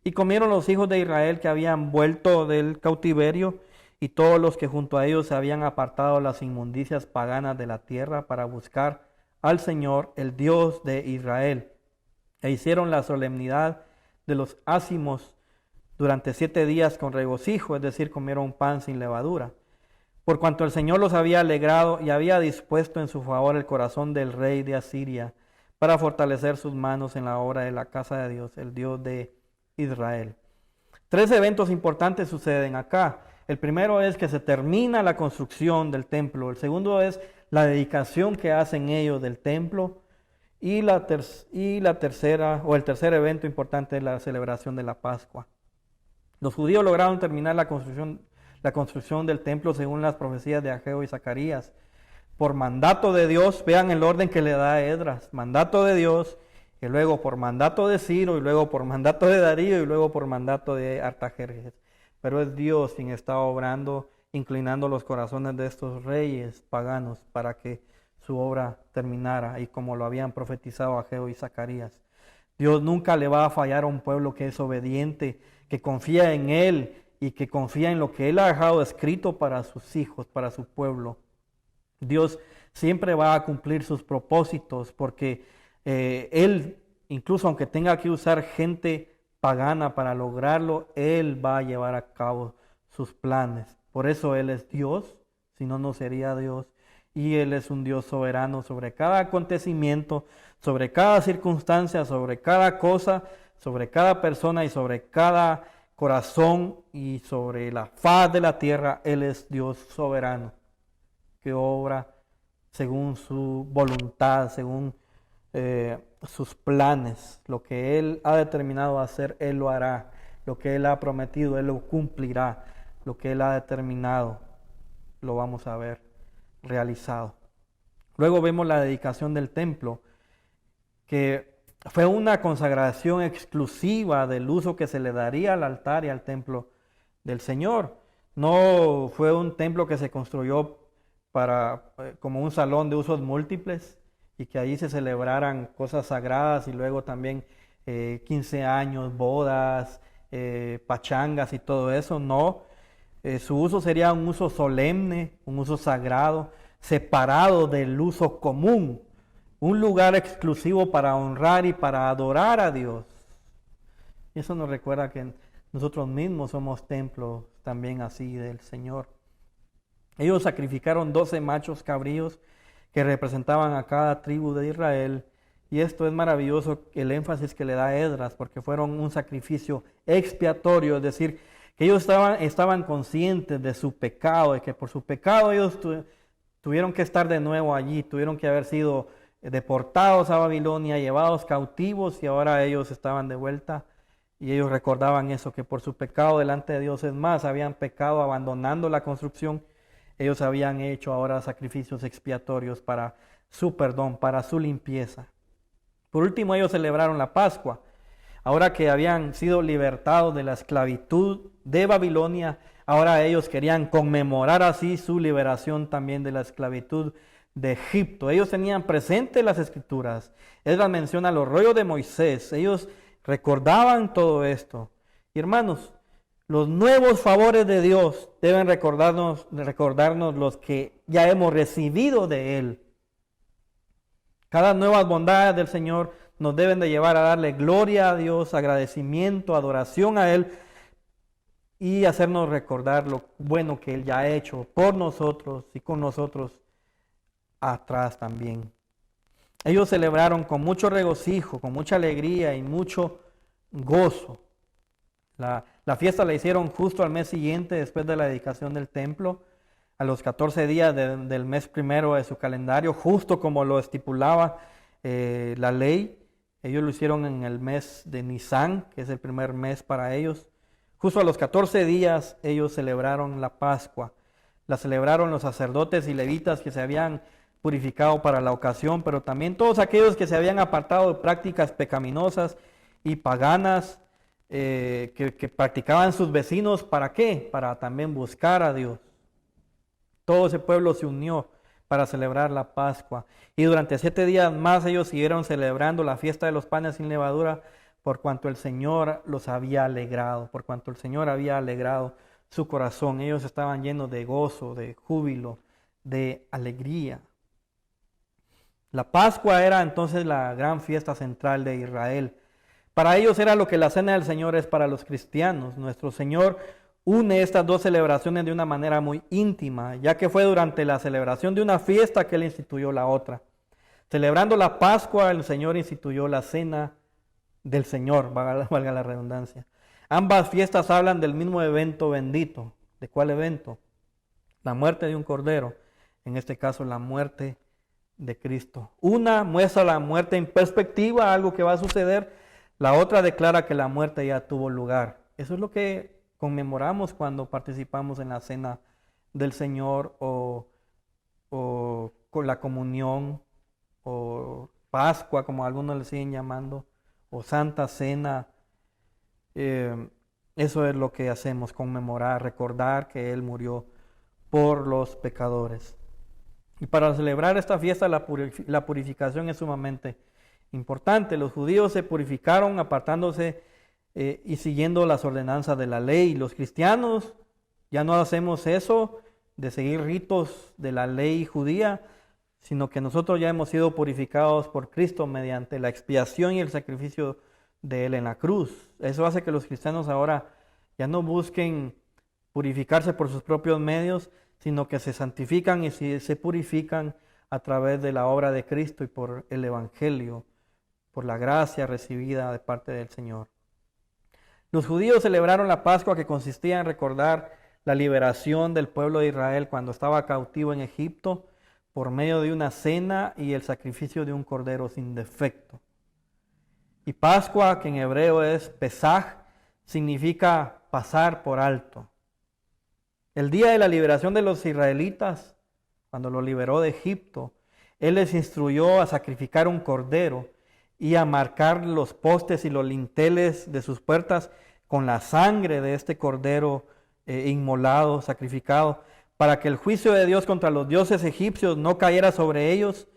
Y comieron los hijos de Israel que habían vuelto del cautiverio y todos los que junto a ellos se habían apartado las inmundicias paganas de la tierra para buscar al Señor, el Dios de Israel. E hicieron la solemnidad de los ácimos durante 7 días con regocijo, es decir, comieron pan sin levadura. Por cuanto el Señor los había alegrado y había dispuesto en su favor el corazón del rey de Asiria para fortalecer sus manos en la obra de la casa de Dios, el Dios de Israel. 3 eventos importantes suceden acá. El primero es que se termina la construcción del templo. El segundo es la dedicación que hacen ellos del templo. Y el tercer evento importante es la celebración de la Pascua. Los judíos lograron terminar la construcción del templo según las profecías de Ageo y Zacarías. Por mandato de Dios, vean el orden que le da a Esdras. Mandato de Dios, y luego por mandato de Ciro, y luego por mandato de Darío, y luego por mandato de Artajerjes. Pero es Dios quien está obrando, inclinando los corazones de estos reyes paganos para que su obra terminara, y como lo habían profetizado Ageo y Zacarías. Dios nunca le va a fallar a un pueblo que es obediente, que confía en Él y que confía en lo que Él ha dejado escrito para sus hijos, para su pueblo. Dios siempre va a cumplir sus propósitos porque Él, incluso aunque tenga que usar gente pagana para lograrlo, Él va a llevar a cabo sus planes. Por eso Él es Dios, si no, no sería Dios. Y Él es un Dios soberano sobre cada acontecimiento, sobre cada circunstancia, sobre cada cosa, sobre cada persona y sobre cada corazón y sobre la faz de la tierra. Él es Dios soberano, que obra según su voluntad, según sus planes. Lo que Él ha determinado hacer, Él lo hará. Lo que Él ha prometido, Él lo cumplirá. Lo que Él ha determinado, lo vamos a ver realizado. Luego vemos la dedicación del templo, que fue una consagración exclusiva del uso que se le daría al altar y al templo del Señor. No fue un templo que se construyó como un salón de usos múltiples y que allí se celebraran cosas sagradas y luego también 15 años, bodas, pachangas y todo eso. No. Su uso sería un uso solemne, un uso sagrado, separado del uso común, un lugar exclusivo para honrar y para adorar a Dios. Y eso nos recuerda que nosotros mismos somos templos también así del Señor. Ellos sacrificaron 12 machos cabríos que representaban a cada tribu de Israel. Y esto es maravilloso, el énfasis que le da Esdras, porque fueron un sacrificio expiatorio, es decir, que ellos estaban conscientes de su pecado, de que por su pecado ellos tuvieron que estar de nuevo allí, tuvieron que haber sido deportados a Babilonia, llevados cautivos, y ahora ellos estaban de vuelta y ellos recordaban eso, que por su pecado delante de Dios, es más, habían pecado abandonando la construcción. Ellos habían hecho ahora sacrificios expiatorios para su perdón, para su limpieza. Por último, ellos celebraron la Pascua. Ahora que habían sido libertados de la esclavitud de Babilonia, ahora ellos querían conmemorar así su liberación también de la esclavitud de Egipto. Ellos tenían presente las Escrituras. Esdras menciona los rollos de Moisés. Ellos recordaban todo esto. Y hermanos, los nuevos favores de Dios deben recordarnos los que ya hemos recibido de Él. Cada nueva bondad del Señor nos deben de llevar a darle gloria a Dios, agradecimiento, adoración a Él y hacernos recordar lo bueno que Él ya ha hecho por nosotros y con nosotros atrás también. Ellos celebraron con mucho regocijo, con mucha alegría y mucho gozo. La fiesta la hicieron justo al mes siguiente después de la dedicación del templo, a los 14 días del mes primero de su calendario, justo como lo estipulaba la ley. Ellos lo hicieron en el mes de Nisán, que es el primer mes para ellos. Justo a los 14 días ellos celebraron la Pascua. La celebraron los sacerdotes y levitas que se habían purificado para la ocasión, pero también todos aquellos que se habían apartado de prácticas pecaminosas y paganas. que practicaban sus vecinos. ¿Para qué? Para también buscar a Dios. Todo ese pueblo se unió para celebrar la Pascua. Y durante 7 días más ellos siguieron celebrando la fiesta de los panes sin levadura, por cuanto el Señor los había alegrado, por cuanto el Señor había alegrado su corazón. Ellos estaban llenos de gozo, de júbilo, de alegría. La Pascua era entonces la gran fiesta central de Israel. Para ellos era lo que la cena del Señor es para los cristianos. Nuestro Señor une estas dos celebraciones de una manera muy íntima, ya que fue durante la celebración de una fiesta que Él instituyó la otra. Celebrando la Pascua, el Señor instituyó la cena del Señor, valga la redundancia. Ambas fiestas hablan del mismo evento bendito. ¿De cuál evento? La muerte de un cordero, en este caso la muerte de Cristo. Una muestra la muerte en perspectiva, algo que va a suceder. La otra declara que la muerte ya tuvo lugar. Eso es lo que conmemoramos cuando participamos en la cena del Señor o con la comunión o Pascua, como algunos le siguen llamando, o Santa Cena. Eso es lo que hacemos, conmemorar, recordar que Él murió por los pecadores. Y para celebrar esta fiesta la purificación es sumamente importante. Los judíos se purificaron apartándose y siguiendo las ordenanzas de la ley. Los cristianos ya no hacemos eso de seguir ritos de la ley judía, sino que nosotros ya hemos sido purificados por Cristo mediante la expiación y el sacrificio de Él en la cruz. Eso hace que los cristianos ahora ya no busquen purificarse por sus propios medios, sino que se santifican y se purifican a través de la obra de Cristo y por el Evangelio, por la gracia recibida de parte del Señor. Los judíos celebraron la Pascua, que consistía en recordar la liberación del pueblo de Israel cuando estaba cautivo en Egipto, por medio de una cena y el sacrificio de un cordero sin defecto. Y Pascua, que en hebreo es Pesaj, significa pasar por alto. El día de la liberación de los israelitas, cuando los liberó de Egipto, Él les instruyó a sacrificar un cordero y a marcar los postes y los linteles de sus puertas con la sangre de este cordero inmolado, sacrificado, para que el juicio de Dios contra los dioses egipcios no cayera sobre ellos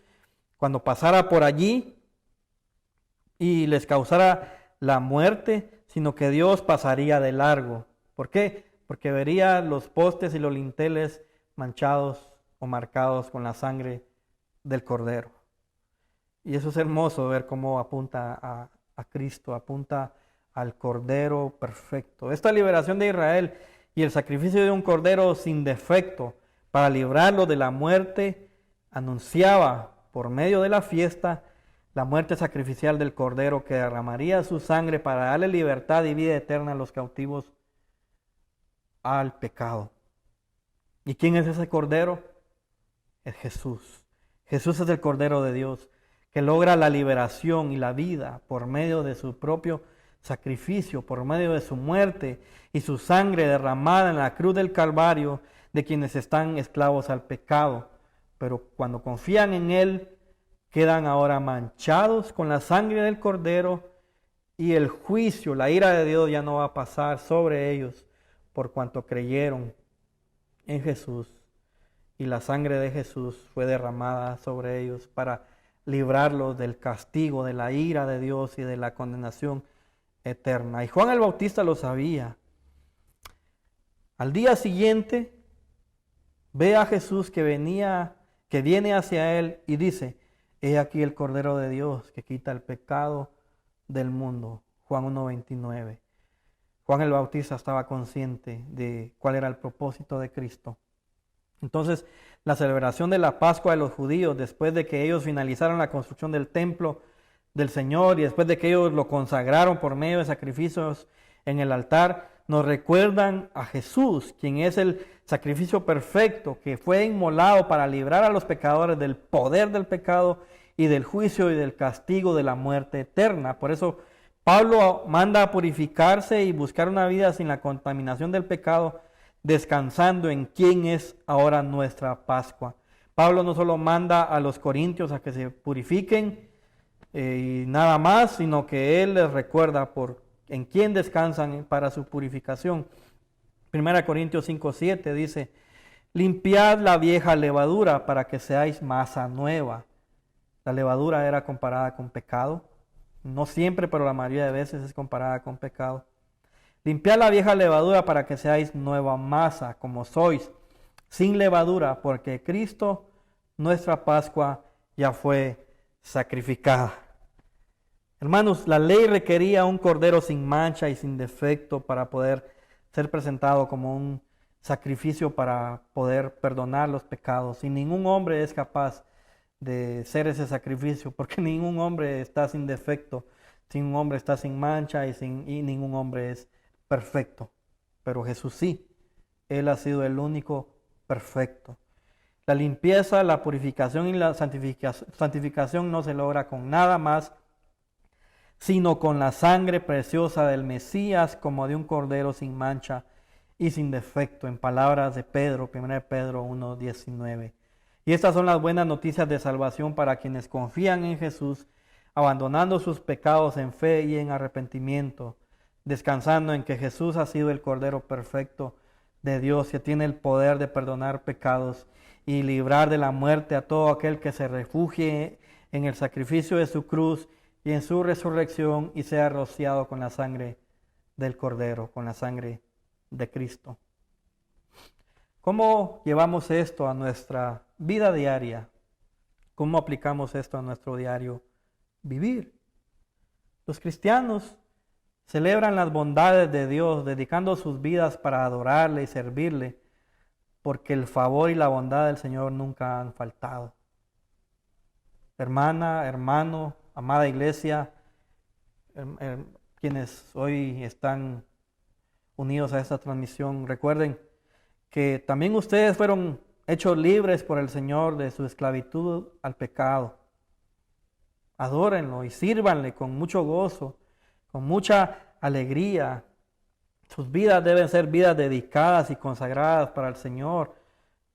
cuando pasara por allí y les causara la muerte, sino que Dios pasaría de largo. ¿Por qué? Porque vería los postes y los linteles manchados o marcados con la sangre del cordero. Y eso es hermoso, ver cómo apunta a Cristo, apunta al cordero perfecto. Esta liberación de Israel y el sacrificio de un cordero sin defecto para librarlo de la muerte anunciaba por medio de la fiesta la muerte sacrificial del cordero, que derramaría su sangre para darle libertad y vida eterna a los cautivos al pecado. ¿Y quién es ese cordero? Es Jesús. Jesús es el Cordero de Dios, que logra la liberación y la vida por medio de su propio sacrificio, por medio de su muerte y su sangre derramada en la cruz del Calvario de quienes están esclavos al pecado. Pero cuando confían en Él, quedan ahora manchados con la sangre del Cordero, y el juicio, la ira de Dios ya no va a pasar sobre ellos por cuanto creyeron en Jesús. Y la sangre de Jesús fue derramada sobre ellos para librarlos del castigo, de la ira de Dios y de la condenación eterna. Y Juan el Bautista lo sabía. Al día siguiente ve a Jesús que viene hacia él y dice: he aquí el Cordero de Dios que quita el pecado del mundo. Juan 1:29. Juan el Bautista estaba consciente de cuál era el propósito de Cristo. Entonces, la celebración de la Pascua de los judíos, después de que ellos finalizaron la construcción del templo del Señor y después de que ellos lo consagraron por medio de sacrificios en el altar, nos recuerdan a Jesús, quien es el sacrificio perfecto, que fue inmolado para librar a los pecadores del poder del pecado y del juicio y del castigo de la muerte eterna. Por eso Pablo manda a purificarse y buscar una vida sin la contaminación del pecado, descansando en quién es ahora nuestra Pascua. Pablo no solo manda a los corintios a que se purifiquen y nada más, sino que él les recuerda por en quien descansan para su purificación. 1 Corintios 5:7 dice, limpiad la vieja levadura para que seáis masa nueva. La levadura era comparada con pecado. No siempre, pero la mayoría de veces es comparada con pecado. Limpiad la vieja levadura para que seáis nueva masa, como sois, sin levadura, porque Cristo, nuestra Pascua, ya fue sacrificada. Hermanos, la ley requería un cordero sin mancha y sin defecto para poder ser presentado como un sacrificio para poder perdonar los pecados. Y ningún hombre es capaz de ser ese sacrificio, porque ningún hombre está sin defecto, ningún hombre está sin mancha y ningún hombre es perfecto. Pero Jesús sí, Él ha sido el único perfecto. La limpieza, la purificación y la santificación no se logra con nada más, sino con la sangre preciosa del Mesías, como de un cordero sin mancha y sin defecto, en palabras de Pedro, 1 Pedro 1:19. Y estas son las buenas noticias de salvación para quienes confían en Jesús, abandonando sus pecados en fe y en arrepentimiento, descansando en que Jesús ha sido el Cordero perfecto de Dios, que tiene el poder de perdonar pecados y librar de la muerte a todo aquel que se refugie en el sacrificio de su cruz y en su resurrección y sea rociado con la sangre del Cordero, con la sangre de Cristo. ¿Cómo llevamos esto a nuestra vida diaria? ¿Cómo aplicamos esto a nuestro diario vivir? Los cristianos celebran las bondades de Dios, dedicando sus vidas para adorarle y servirle, porque el favor y la bondad del Señor nunca han faltado. Hermana, hermano, amada iglesia, quienes hoy están unidos a esta transmisión, recuerden que también ustedes fueron hechos libres por el Señor de su esclavitud al pecado. Adórenlo y sírvanle con mucho gozo, con mucha alegría. Sus vidas deben ser vidas dedicadas y consagradas para el Señor,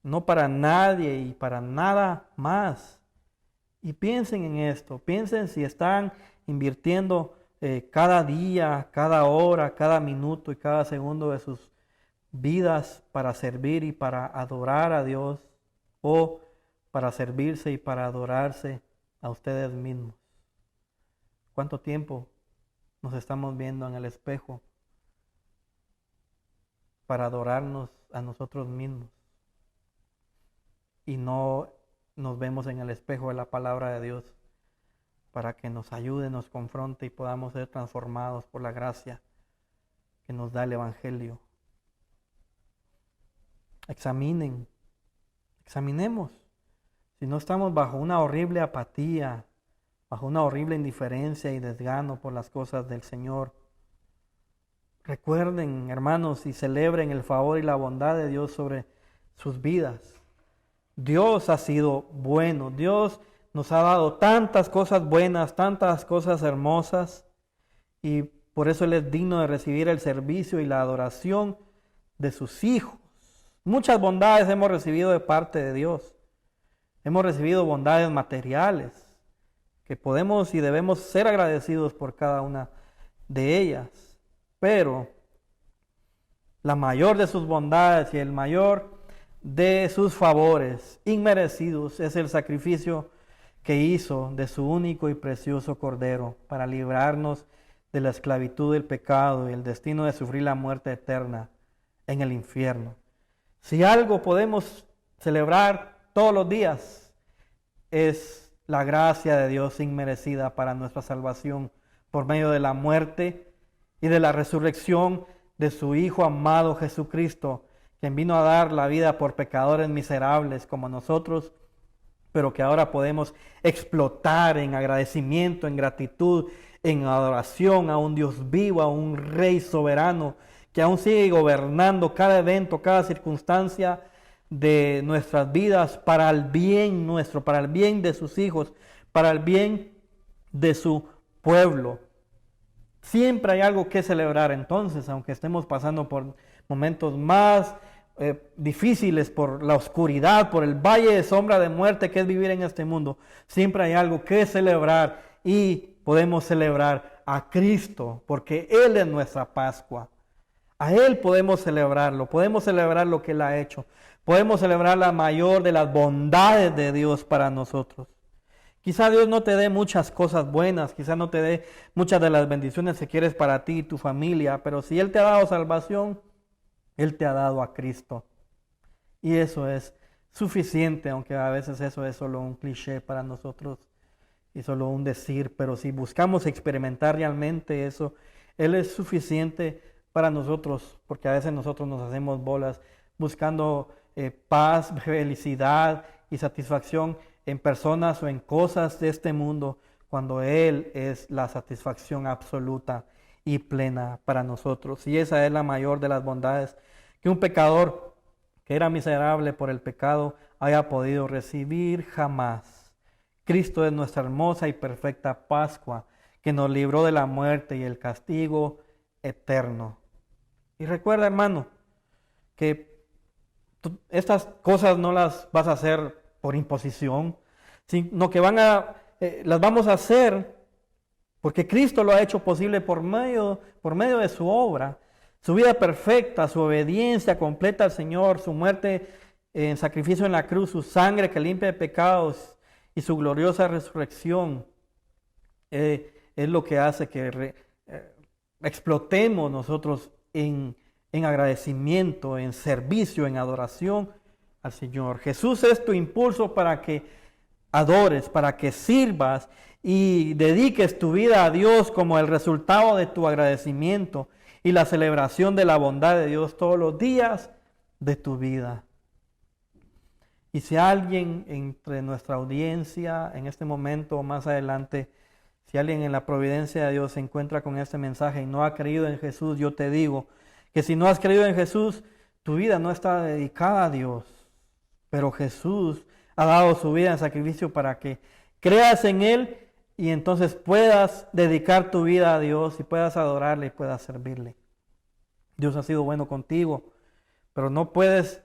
no para nadie y para nada más. Y piensen en esto, piensen si están invirtiendo cada día, cada hora, cada minuto y cada segundo de sus vidas para servir y para adorar a Dios, o para servirse y para adorarse a ustedes mismos. ¿Cuánto tiempo nos estamos viendo en el espejo para adorarnos a nosotros mismos y no nos vemos en el espejo de la palabra de Dios para que nos ayude, nos confronte y podamos ser transformados por la gracia que nos da el Evangelio? Examinemos si no estamos bajo una horrible apatía, bajo una horrible indiferencia y desgano por las cosas del Señor. Recuerden, hermanos, y celebren el favor y la bondad de Dios sobre sus vidas. Dios ha sido bueno, Dios nos ha dado tantas cosas buenas, tantas cosas hermosas, y por eso Él es digno de recibir el servicio y la adoración de sus hijos. Muchas bondades hemos recibido de parte de Dios. Hemos recibido bondades materiales, que podemos y debemos ser agradecidos por cada una de ellas. Pero la mayor de sus bondades y el mayor de sus favores inmerecidos es el sacrificio que hizo de su único y precioso Cordero para librarnos de la esclavitud del pecado y el destino de sufrir la muerte eterna en el infierno. Si algo podemos celebrar todos los días es la gracia de Dios inmerecida para nuestra salvación por medio de la muerte y de la resurrección de su Hijo amado Jesucristo, quien vino a dar la vida por pecadores miserables como nosotros, pero que ahora podemos explotar en agradecimiento, en gratitud, en adoración a un Dios vivo, a un Rey soberano, que aún sigue gobernando cada evento, cada circunstancia de nuestras vidas para el bien nuestro, para el bien de sus hijos, para el bien de su pueblo. Siempre hay algo que celebrar entonces, aunque estemos pasando por momentos más difíciles, por la oscuridad, por el valle de sombra de muerte que es vivir en este mundo. Siempre hay algo que celebrar y podemos celebrar a Cristo, porque Él es nuestra Pascua. A Él podemos celebrarlo, podemos celebrar lo que Él ha hecho, podemos celebrar la mayor de las bondades de Dios para nosotros. Quizá Dios no te dé muchas cosas buenas, quizá no te dé muchas de las bendiciones que quieres para ti y tu familia, pero si Él te ha dado salvación, Él te ha dado a Cristo. Y eso es suficiente, aunque a veces eso es solo un cliché para nosotros y solo un decir, pero si buscamos experimentar realmente eso, Él es suficiente para nosotros, porque a veces nosotros nos hacemos bolas buscando paz, felicidad y satisfacción en personas o en cosas de este mundo, cuando Él es la satisfacción absoluta y plena para nosotros. Y esa es la mayor de las bondades que un pecador que era miserable por el pecado haya podido recibir jamás. Cristo es nuestra hermosa y perfecta Pascua, que nos libró de la muerte y el castigo eterno. Y recuerda, hermano, que estas cosas no las vas a hacer por imposición, sino que las vamos a hacer porque Cristo lo ha hecho posible por medio de su obra, su vida perfecta, su obediencia completa al Señor, su muerte en sacrificio en la cruz, su sangre que limpia de pecados y su gloriosa resurrección. Es lo que hace que explotemos nosotros en agradecimiento, en servicio, en adoración al Señor. Jesús es tu impulso para que adores, para que sirvas y dediques tu vida a Dios como el resultado de tu agradecimiento y la celebración de la bondad de Dios todos los días de tu vida. Y si alguien entre nuestra audiencia en este momento o más adelante, si alguien en la providencia de Dios se encuentra con este mensaje y no ha creído en Jesús, yo te digo que si no has creído en Jesús, tu vida no está dedicada a Dios. Pero Jesús ha dado su vida en sacrificio para que creas en Él y entonces puedas dedicar tu vida a Dios y puedas adorarle y puedas servirle. Dios ha sido bueno contigo, pero no puedes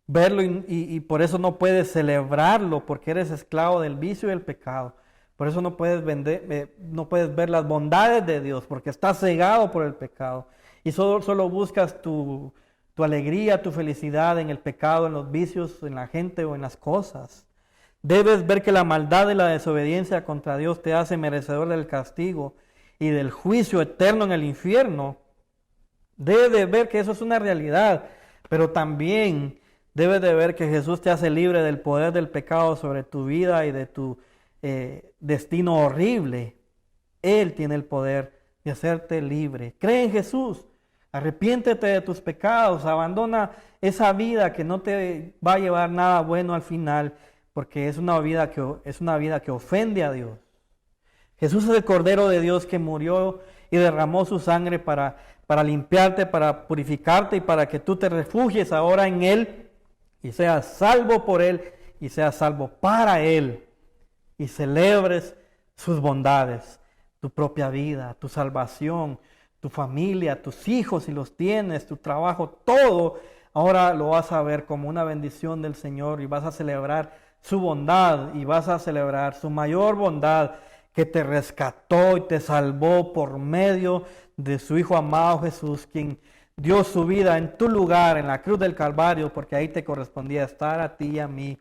verlo y por eso no puedes celebrarlo, porque eres esclavo del vicio y del pecado. Por eso no puedes ver las bondades de Dios, porque estás cegado por el pecado. Y solo buscas tu alegría, tu felicidad en el pecado, en los vicios, en la gente o en las cosas. Debes ver que la maldad y la desobediencia contra Dios te hace merecedor del castigo y del juicio eterno en el infierno. Debes de ver que eso es una realidad, pero también debes de ver que Jesús te hace libre del poder del pecado sobre tu vida y de tu destino horrible. Él tiene el poder de hacerte libre. Cree en Jesús. Arrepiéntete de tus pecados, abandona esa vida que no te va a llevar nada bueno al final, porque es una vida que ofende a Dios. Jesús es el Cordero de Dios que murió y derramó su sangre para limpiarte, para purificarte y para que tú te refugies ahora en Él y seas salvo por Él y seas salvo para Él y celebres sus bondades, tu propia vida, tu salvación, tu familia, tus hijos si los tienes, tu trabajo, todo, ahora lo vas a ver como una bendición del Señor y vas a celebrar su bondad y vas a celebrar su mayor bondad que te rescató y te salvó por medio de su Hijo amado Jesús, quien dio su vida en tu lugar, en la cruz del Calvario, porque ahí te correspondía estar a ti y a mí,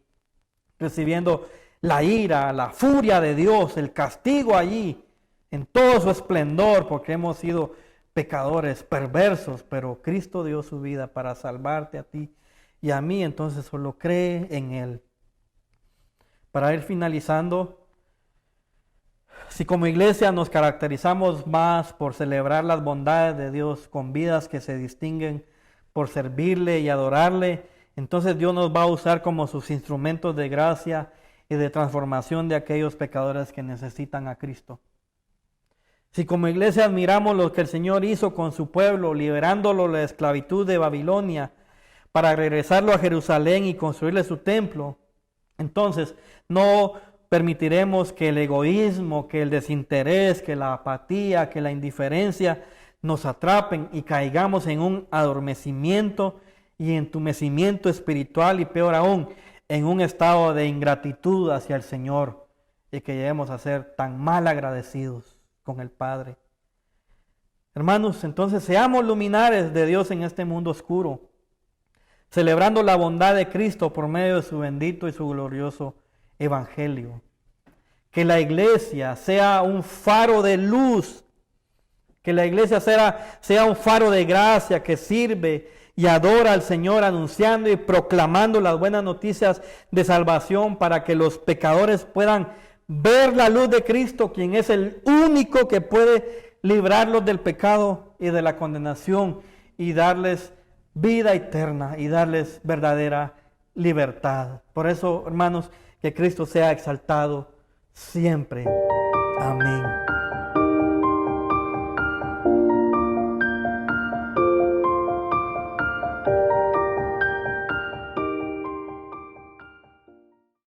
recibiendo la ira, la furia de Dios, el castigo allí, en todo su esplendor, porque hemos sido pecadores, perversos, pero Cristo dio su vida para salvarte a ti y a mí, entonces solo cree en Él. Para ir finalizando, si como iglesia nos caracterizamos más por celebrar las bondades de Dios con vidas que se distinguen por servirle y adorarle, entonces Dios nos va a usar como sus instrumentos de gracia y de transformación de aquellos pecadores que necesitan a Cristo. Si como iglesia admiramos lo que el Señor hizo con su pueblo, liberándolo de la esclavitud de Babilonia, para regresarlo a Jerusalén y construirle su templo, entonces no permitiremos que el egoísmo, que el desinterés, que la apatía, que la indiferencia nos atrapen y caigamos en un adormecimiento y entumecimiento espiritual y peor aún, en un estado de ingratitud hacia el Señor y que lleguemos a ser tan mal agradecidos con el Padre. Hermanos, entonces seamos luminares de Dios en este mundo oscuro, celebrando la bondad de Cristo por medio de su bendito y su glorioso evangelio. Que la iglesia sea un faro de luz, que la iglesia sea un faro de gracia que sirve y adora al Señor, anunciando y proclamando las buenas noticias de salvación para que los pecadores puedan ver la luz de Cristo, quien es el único que puede librarlos del pecado y de la condenación y darles vida eterna y darles verdadera libertad. Por eso, hermanos, que Cristo sea exaltado siempre. Amén.